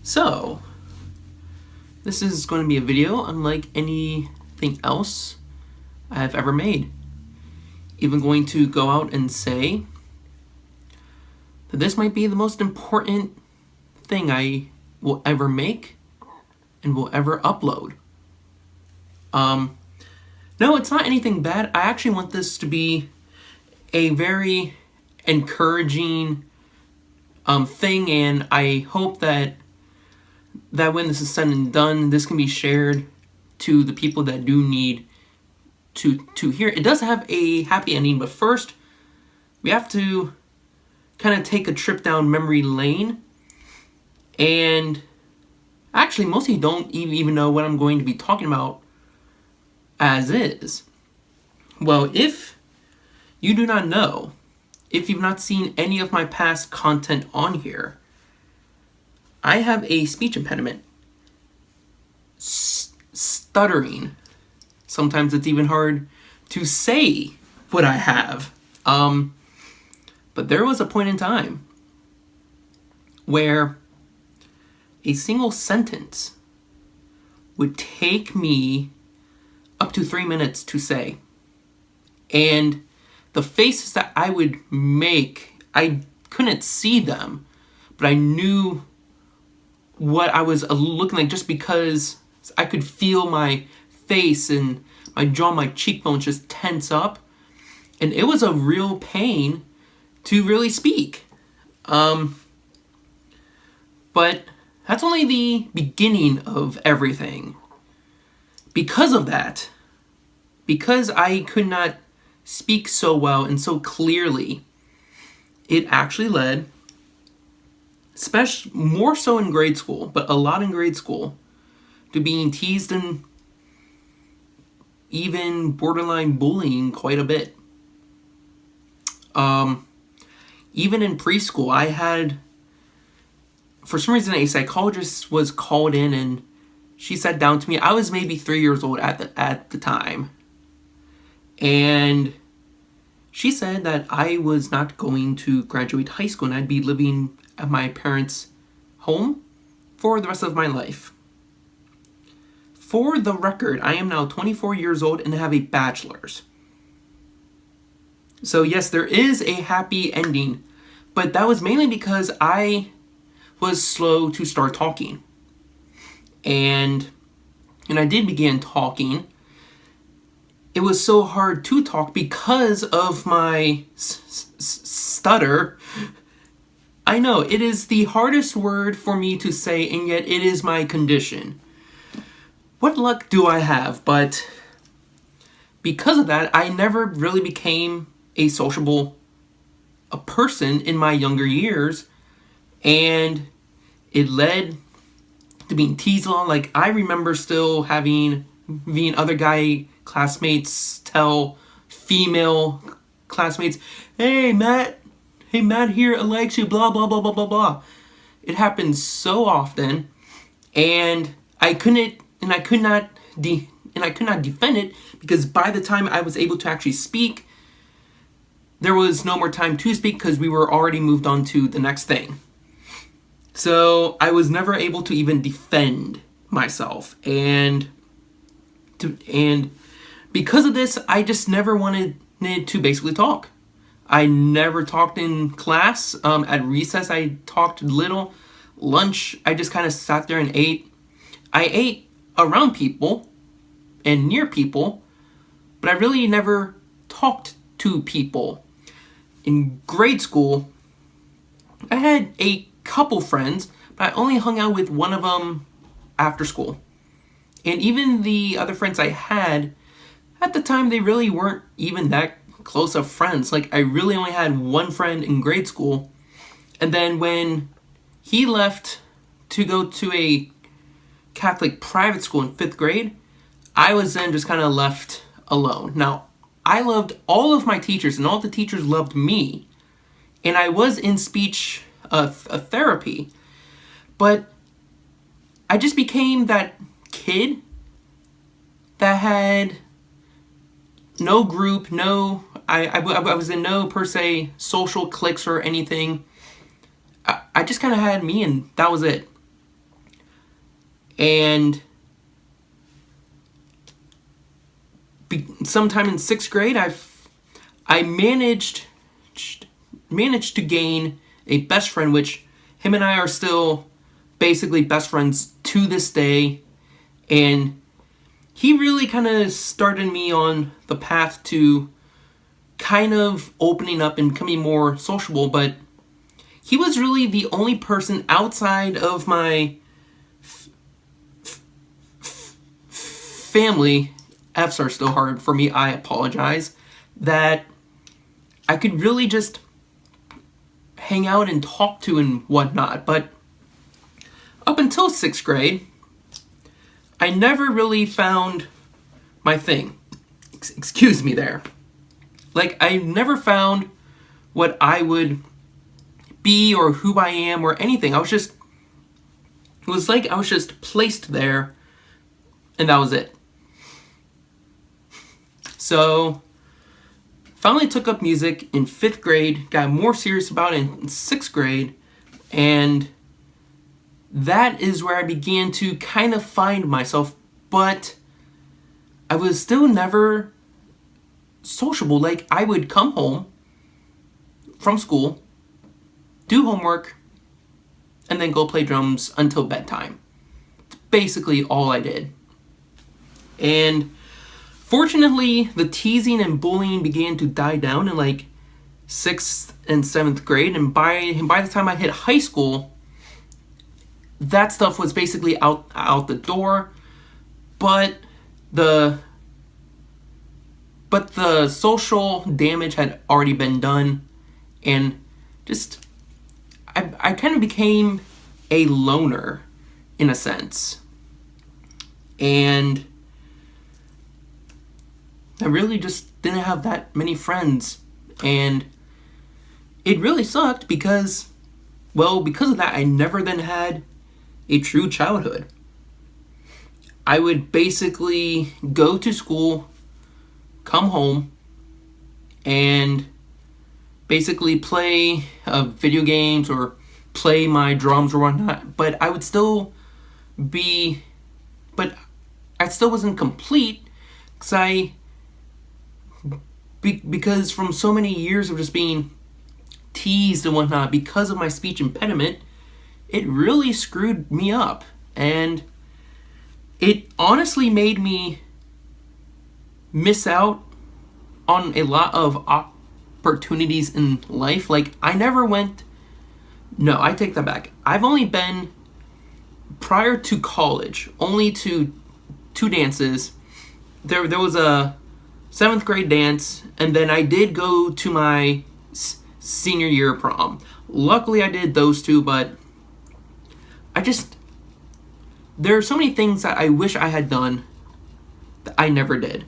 So, this is going to be a video unlike anything else I have ever made. Even going to go out and say that this might be the most important thing I will ever make and will ever upload. No, it's not anything bad. I actually want this to be a very encouraging thing, and I hope that when this is said and done, this can be shared to the people that do need to hear it. It does have a happy ending, but first we have to kind of take a trip down memory lane. And actually, most of you don't even know what I'm going to be talking about as is. Well, if you do not know, if you've not seen any of my past content on here, I have a speech impediment. Stuttering. Sometimes it's even hard to say what I have. But there was a point in time where a single sentence would take me up to 3 minutes to say. And the faces that I would make, I couldn't see them, but I knew what I was looking like just because I could feel my face and my jaw, my cheekbones just tense up. And it was a real pain to really speak. But that's only the beginning of everything. Because of that, because I could not speak so well and so clearly, it actually led, especially more so in grade school, but a lot in grade school, to being teased and even borderline bullying quite a bit. Even in preschool, I had, for some reason, a psychologist was called in and she sat down to me. I was maybe 3 years old at the time. And she said that I was not going to graduate high school and I'd be living at my parents' home for the rest of my life. For the record, I am now 24 years old and have a bachelor's. So yes, there is a happy ending, but that was mainly because I was slow to start talking. And I did begin talking. It was so hard to talk because of my stutter. I know, it is the hardest word for me to say, and yet it is my condition. What luck do I have? But because of that, I never really became a sociable person in my younger years, and it led to being teased on. Like, I remember still having other guy classmates tell female classmates, hey Matt here likes you, blah blah blah blah blah blah. It happened so often, and I could not defend it, because by the time I was able to actually speak, there was no more time to speak because we were already moved on to the next thing. So I was never able to even defend myself, and because of this, I just never wanted to basically talk. I never talked in class. At recess, I talked little. Lunch, I just kind of sat there and ate. I ate around people and near people, but I really never talked to people. In grade school, I had a couple friends, but I only hung out with one of them after school. And even the other friends I had, at the time, they really weren't even that close of friends. Like, I really only had one friend in grade school. And then when he left to go to a Catholic private school in 5th grade, I was then just kind of left alone. Now, I loved all of my teachers, and all the teachers loved me. And I was in speech therapy. But I just became that kid that had no group, I was in no, per se, social cliques or anything. I just kind of had me, and that was it. And sometime in 6th grade, I managed to gain a best friend, which him and I are still basically best friends to this day. And he really kind of started me on the path to kind of opening up and becoming more sociable, but he was really the only person outside of my family, F's are still hard for me, I apologize, that I could really just hang out and talk to and whatnot. But up until 6th grade, I never really found my thing. Excuse me there. Like, I never found what I would be or who I am or anything. It was like I was just placed there, and that was it. So, finally took up music in 5th grade, got more serious about it in 6th grade, and that is where I began to kind of find myself, but I was still never sociable. Like, I would come home from school, do homework, and then go play drums until bedtime. It's basically all I did. And fortunately, the teasing and bullying began to die down in like 6th and 7th grade, and by the time I hit high school, that stuff was basically out the door. But the social damage had already been done, and just I kind of became a loner in a sense. And I really just didn't have that many friends, and it really sucked because of that, I never then had a true childhood. I would basically go to school, come home, and basically play video games or play my drums or whatnot, but I still wasn't complete because from so many years of just being teased and whatnot because of my speech impediment, it really screwed me up, and it honestly made me miss out on a lot of opportunities in life. Like, I take that back. I've only been, prior to college, only to 2 dances. There was a 7th grade dance, and then I did go to my senior year prom. Luckily, I did those 2, but there are so many things that I wish I had done that I never did.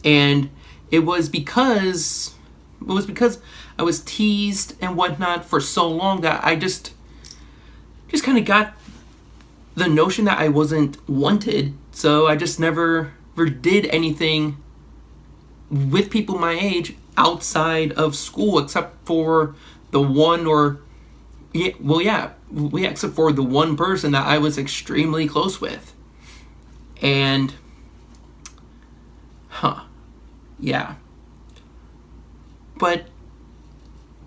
And it was because I was teased and whatnot for so long that I just kind of got the notion that I wasn't wanted. So I just never did anything with people my age outside of school, except for the one except for the one person that I was extremely close with. And but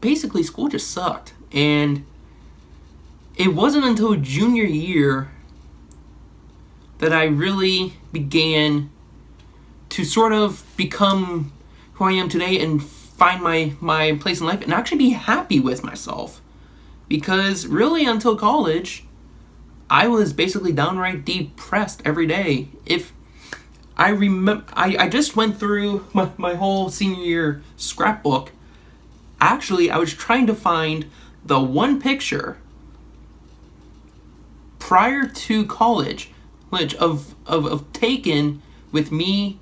basically school just sucked, and it wasn't until junior year that I really began to sort of become who I am today and find my place in life and actually be happy with myself. Because really, until college, I was basically downright depressed every day. If I remember, I just went through my whole senior year scrapbook. Actually, I was trying to find the one picture prior to college, which of taken with me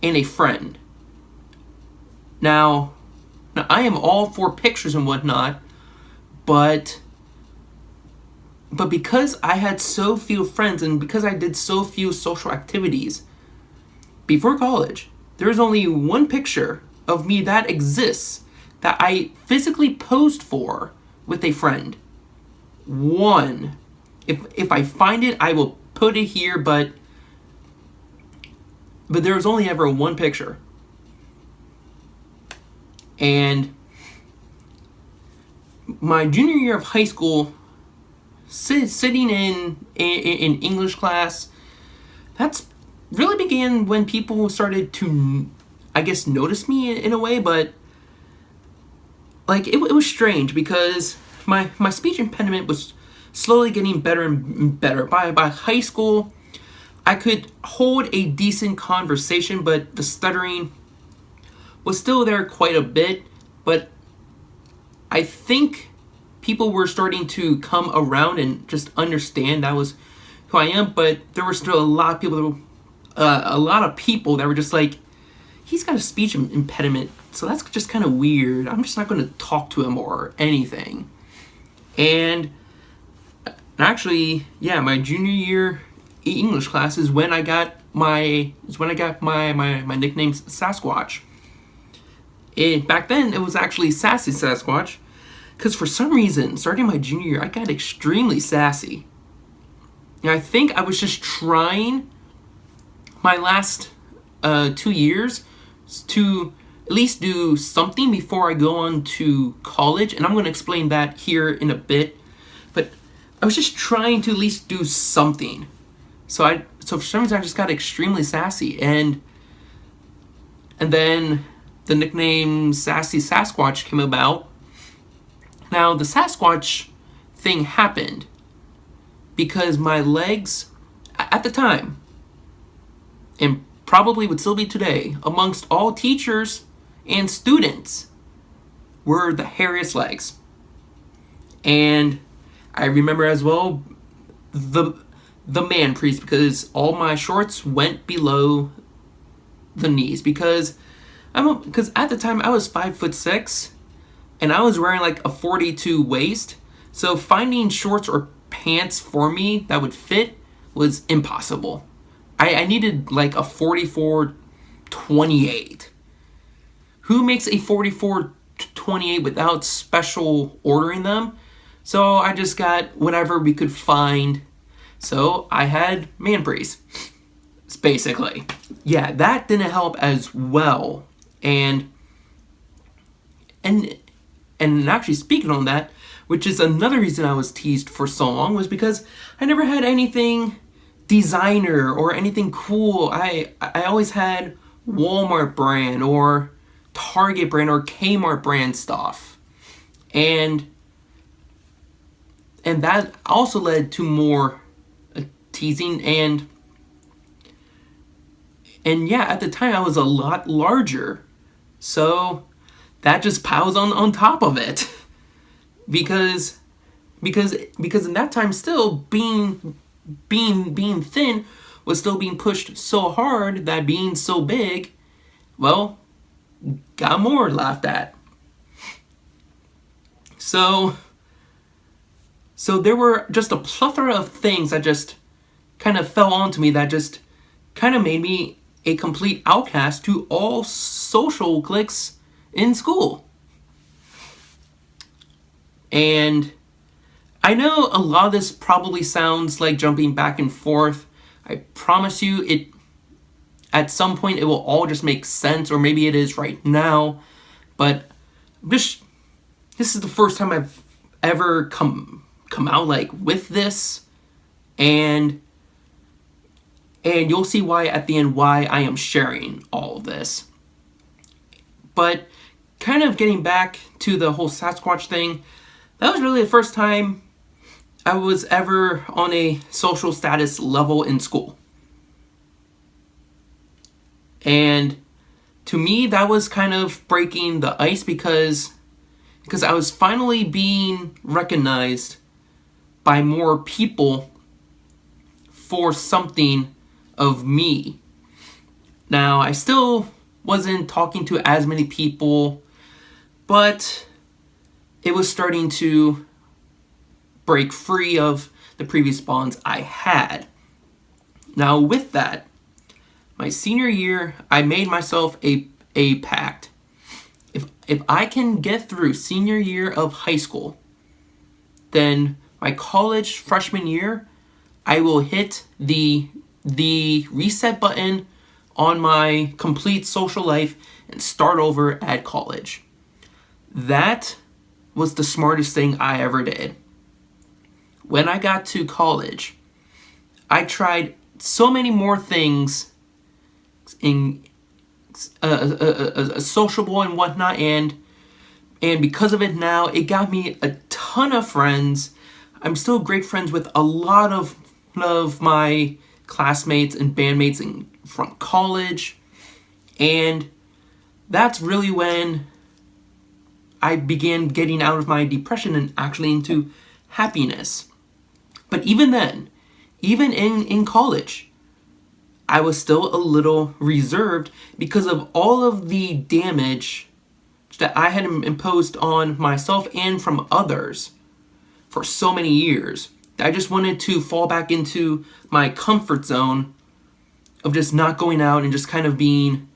and a friend. Now I am all for pictures and whatnot, but because I had so few friends and because I did so few social activities before college, there is only one picture of me that exists that I physically posed for with a friend. One. if I find it, I will put it here, but there was only ever one picture. And my junior year of high school, sitting in English class, that's really began when people started to, I guess, notice me in a way, but like it was strange because my speech impediment was slowly getting better and better. By high school, I could hold a decent conversation, but the stuttering was still there quite a bit. But I think people were starting to come around and just understand that was who I am. But there were still a lot of people that were just like, he's got a speech impediment, so that's just kind of weird. I'm just not going to talk to him or anything. And actually, yeah, my junior year English class is when I got my nickname Sasquatch. Back then, it was actually Sassy Sasquatch, because for some reason, starting my junior year, I got extremely sassy. And I think I was just trying my last 2 years to at least do something before I go on to college, and I'm going to explain that here in a bit. But I was just trying to at least do something. So for some reason I just got extremely sassy, and then the nickname Sassy Sasquatch came about. Now the Sasquatch thing happened because my legs at the time, and probably would still be today, amongst all teachers and students, were the hairiest legs. And I remember as well the man priest, because all my shorts went below the knees, because at the time I was 5'6", and I was wearing like a 42 waist, so finding shorts or pants for me that would fit was impossible. I needed like a 44-28. Who makes a 44-28 without special ordering them? So I just got whatever we could find. So I had man briefs, basically. Yeah, that didn't help as well. And actually, speaking on that, which is another reason I was teased for so long, was because I never had anything designer or anything cool. I always had Walmart brand or Target brand or Kmart brand stuff. And that also led to more teasing, and yeah, at the time I was a lot larger, so that just piles on top of it. because in that time, still being thin was still being pushed so hard that being so big, well, got more laughed at. So there were just a plethora of things that just kind of fell onto me that just kind of made me a complete outcast to all social cliques in school. And I know a lot of this probably sounds like jumping back and forth. I promise you, at some point it will all just make sense, or maybe it is right now. But this is the first time I've ever come out like with this, and you'll see why at the end, why I am sharing all of this. But kind of getting back to the whole Sasquatch thing, that was really the first time I was ever on a social status level in school. And to me, that was kind of breaking the ice, because I was finally being recognized by more people for something of me. Now, I still wasn't talking to as many people, but it was starting to break free of the previous bonds I had. Now, with that, my senior year, I made myself a pact. If I can get through senior year of high school, then my college freshman year, I will hit the reset button on my complete social life and start over at college. That was the smartest thing I ever did. When I got to college, I tried so many more things in sociable and whatnot, and because of it now, it got me a ton of friends. I'm still great friends with a lot of my classmates and bandmates from college, and that's really when I began getting out of my depression and actually into happiness. But even then, even in college, I was still a little reserved because of all of the damage that I had imposed on myself and from others for so many years. I just wanted to fall back into my comfort zone of just not going out and just kind of being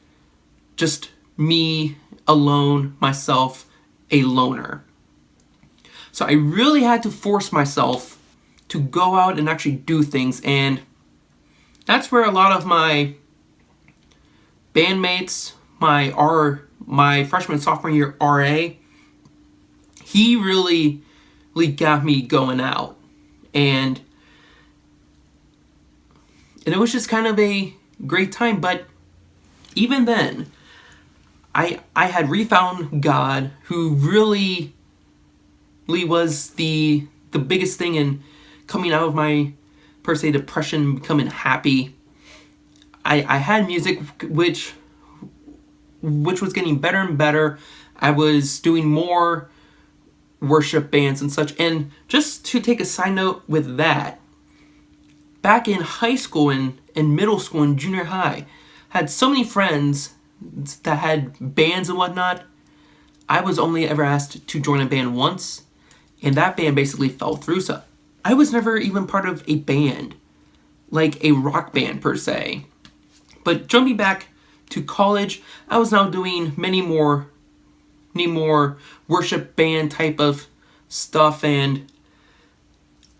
just me alone, myself, a loner. So I really had to force myself to go out and actually do things, and that's where a lot of my bandmates, my freshman sophomore year RA, he really got me going out, and it was just kind of a great time. But even then, I had refound God, who really was the biggest thing in coming out of my, per se, depression, becoming happy. I had music which was getting better and better. I was doing more worship bands and such. And just to take a side note with that, back in high school and middle school and junior high, had so many friends that had bands and whatnot. I was only ever asked to join a band once, and that band basically fell through. So I was never even part of a band, like a rock band per se. But jumping back to college, I was now doing many more worship band type of stuff, and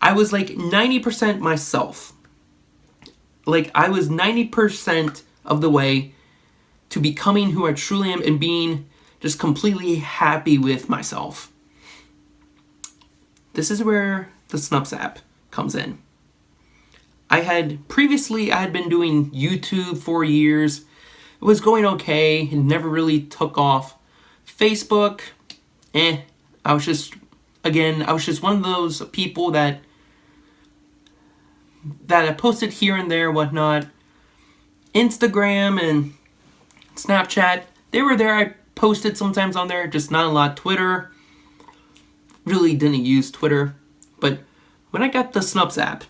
I was like 90% myself. Like, I was 90% of the way to becoming who I truly am and being just completely happy with myself. This is where the Snups app comes in. I had been doing YouTube for years. It was going okay. It never really took off. Facebook, I was just one of those people that I posted here and there, whatnot. Instagram and Snapchat, they were there. I posted sometimes on there, just not a lot. Twitter, really didn't use Twitter. But when I got the Snups app,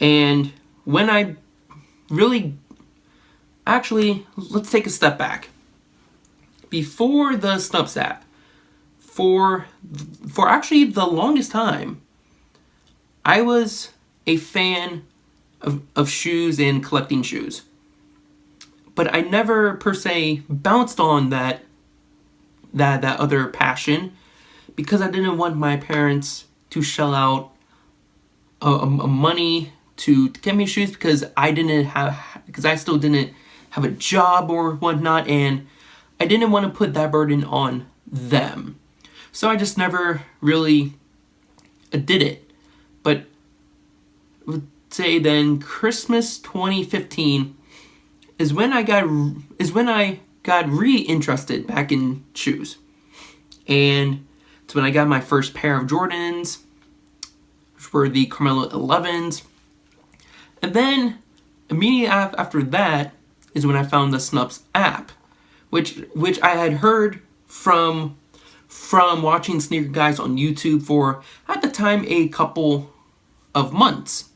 and when I really, actually, let's take a step back. Before the Snups app, for actually the longest time, I was a fan of shoes and collecting shoes. But I never per se bounced on that other passion, because I didn't want my parents to shell out a money to get me shoes, because I still didn't have a job or whatnot, and I didn't want to put that burden on them. So I just never really did it. But I would say then Christmas 2015 is when I got re-interested back in shoes. And it's when I got my first pair of Jordans, which were the Carmelo 11s. And then immediately after that is when I found the Snups app, which I had heard from watching Sneaker Guys on YouTube for, at the time, a couple of months.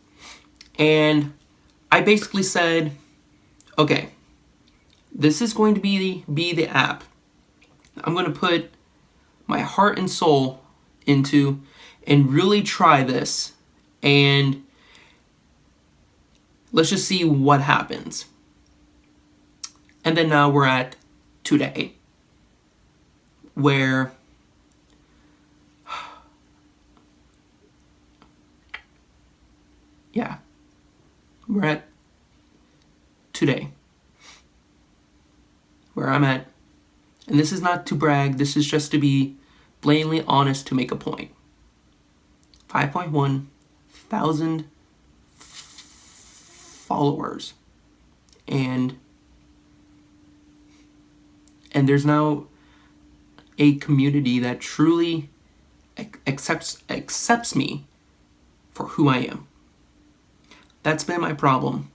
And I basically said, okay, this is going to be the app I'm going to put my heart and soul into and really try this, and let's just see what happens. And then now we're at today, where yeah, we're at today, where I'm at. And this is not to brag, this is just to be blatantly honest to make a point. 5.1 thousand followers. And there's now a community that truly accepts me for who I am. That's been my problem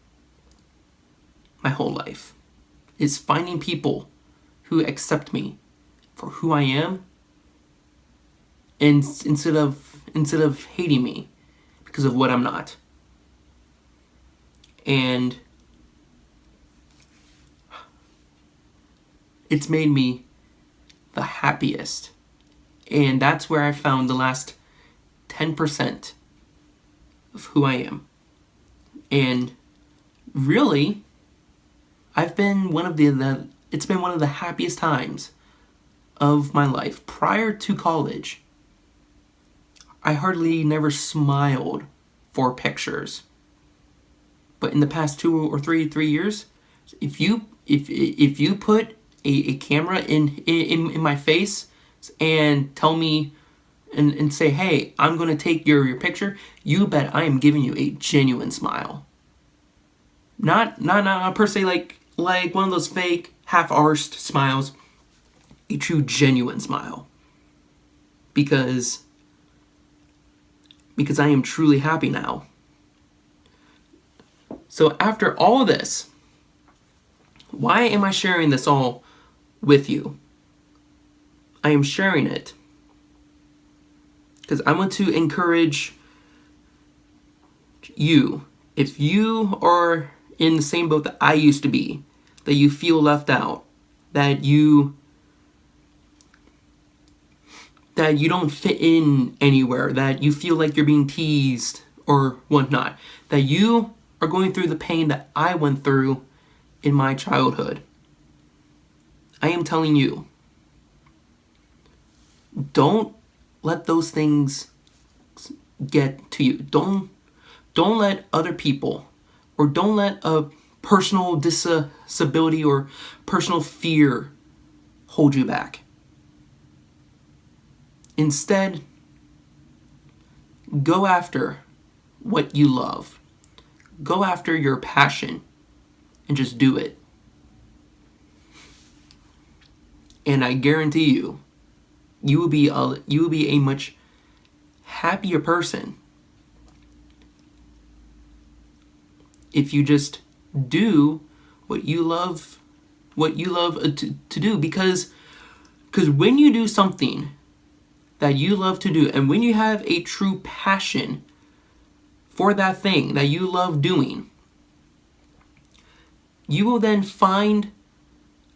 my whole life, is finding people who accept me for who I am, and instead of hating me because of what I'm not. And it's made me the happiest. And that's where I found the last 10% of who I am. And really, I've been it's been one of the happiest times of my life. Prior to college, I hardly never smiled for pictures. But in the past 2 or 3 years, if you put a camera in my face and tell me and say, hey, I'm going to take your picture, you bet I am giving you a genuine smile. Not per se like one of those fake half-arsed smiles, a true genuine smile. Because I am truly happy now. So after all this, why am I sharing this all with you? I am sharing it because I want to encourage you. If you are in the same boat that I used to be, that you feel left out, that you don't fit in anywhere, that you feel like you're being teased or whatnot, that you are going through the pain that I went through in my childhood, I am telling you, don't let those things get to you. Don't let other people, or don't let a personal disability or personal fear hold you back. Instead, go after what you love. Go after your passion and just do it. And I guarantee you, you will be a much happier person if you just do what you love to do. Because when you do something that you love to do, and when you have a true passion for that thing that you love doing, you will then find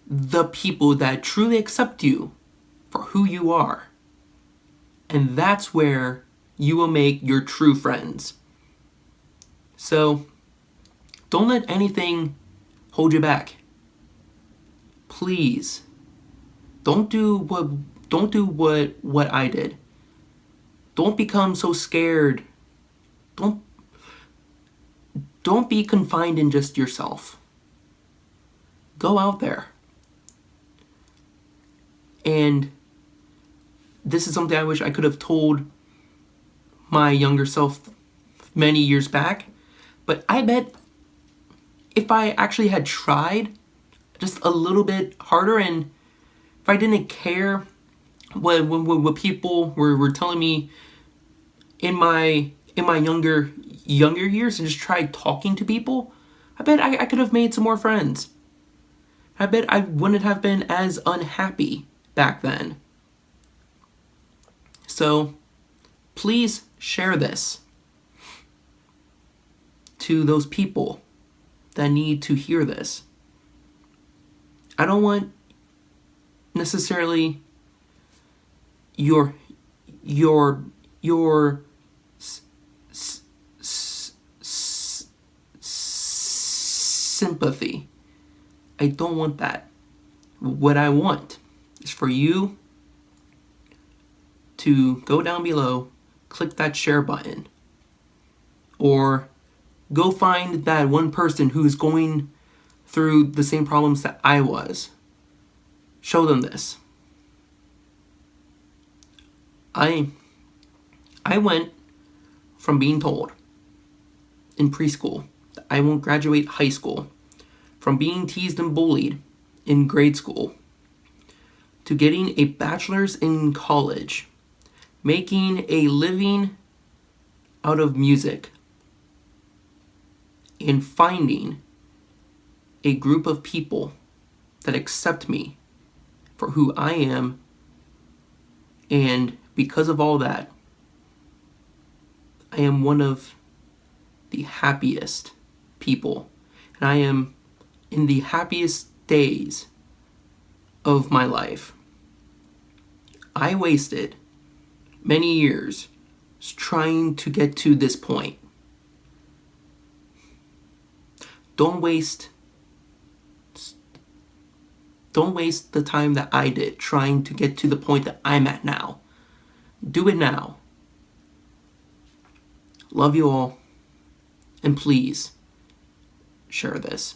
the people that truly accept you for who you are. And that's where you will make your true friends. So, don't let anything hold you back. Please, don't do what I did. Don't become so scared. Don't be confined in just yourself. Go out there. And this is something I wish I could have told my younger self many years back. But I bet if I actually had tried just a little bit harder, and if I didn't care what people were telling me in my younger years, and just tried talking to people, I bet I could have made some more friends. I bet I wouldn't have been as unhappy back then. So, please share this to those people that need to hear this. I don't want necessarily your sympathy. I don't want that. What I want is for you to go down below, click that share button, or Go find that one person who's going through the same problems that I was. Show them this. I went from being told in preschool that I won't graduate high school, from being teased and bullied in grade school, to getting a bachelor's in college, making a living out of music, and finding a group of people that accept me for who I am. And because of all that, I am one of the happiest people. And I am in the happiest days of my life. I wasted many years trying to get to this point. Don't waste the time that I did trying to get to the point that I'm at now. Do it now. Love you all. And please share this.